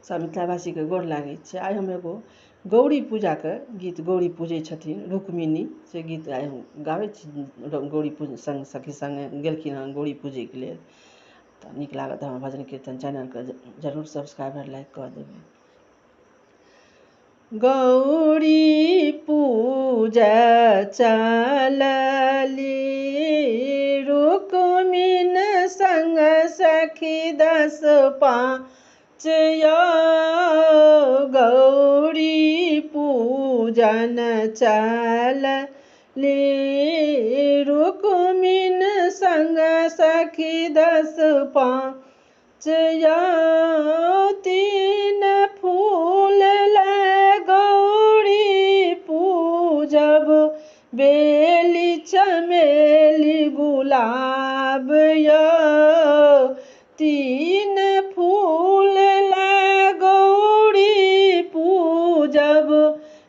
सब मिथिलावासी के गोर लागै छै। आइ हम एगो गौरी पूजा के गीत, गौरी पूजै छथिन रुक्मिणी से गीत आइ हम गाबै छी। गौरी पूज संग सखी संगे गेलखिन हँ गौरी पूजै के लेल। तऽ नीक लागत हमर भजन कीर्तन चैनल के जरूर सब्सक्राइब लाइक कऽ देबै। गौरी पूजा चलली रुक्मिन संग सखी 10 5 यो। गौरी पूजन चलली रुक्मिन संग सखी 10 5 यो। 3 फूल गौरी पूजब बेली चमेली गुलाब यो। 3 फूल गौरी पूजब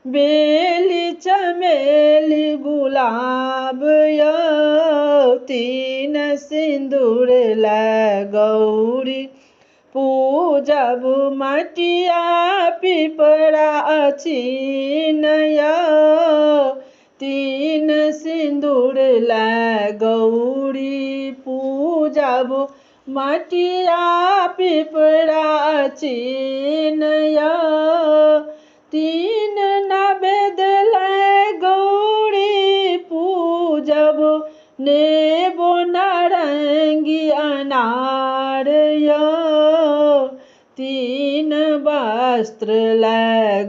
बेली चमेली गुलाब यो। 3 सिंदूर गौरी पूजब मटिया पिपरा अचिन यो। 3 सिंदूर गौरी पूजब मटिया पिपरा अचिन यो। 3 नैवेद्य गौरी पूजब नेबो नारंगी अनार यो। 3 वस्त्र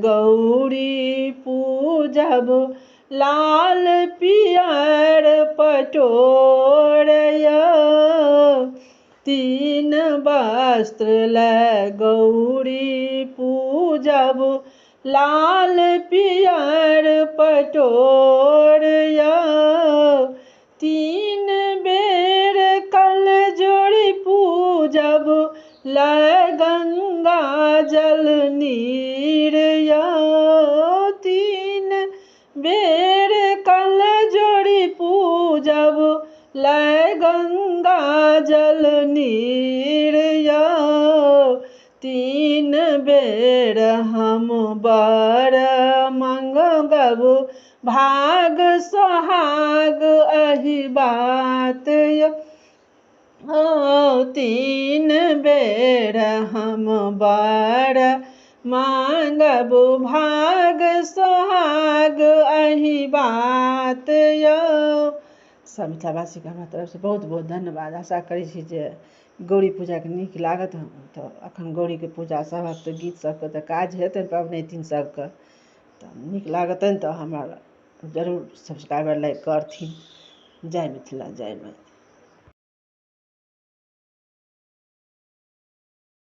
गौरी पूजब लाल पियर पटोर यो। 3 वस्त्र गौरी पूजब लाल पियर पटोर यो। 3 बेर कल जोड़ी पूजब गंगा जल नीर यो। 3 बेर कल जोड़ी पूजब गंगा जल नीर यो। 3 बेर हम बर मंगब भाग सोहाग अहि बात यो। 3 बेर हम बर मांगब भाग सोहाग अहि बात यो। सब मिथिलावासी के हमरा तरफ से बहुत बहुत धन्यवाद। आशा करै छी जे गौरी पूजा के नीक लागत। तऽ अखन गौरी के पूजा सबहक तऽ गीत सबके तऽ काज हेतनि पबनैतिन सबके, तऽ नीक लागतनि तऽ हमरा जरूर सब्सक्राइबर लाइक करथिन। जय मिथिला जय मैथिली।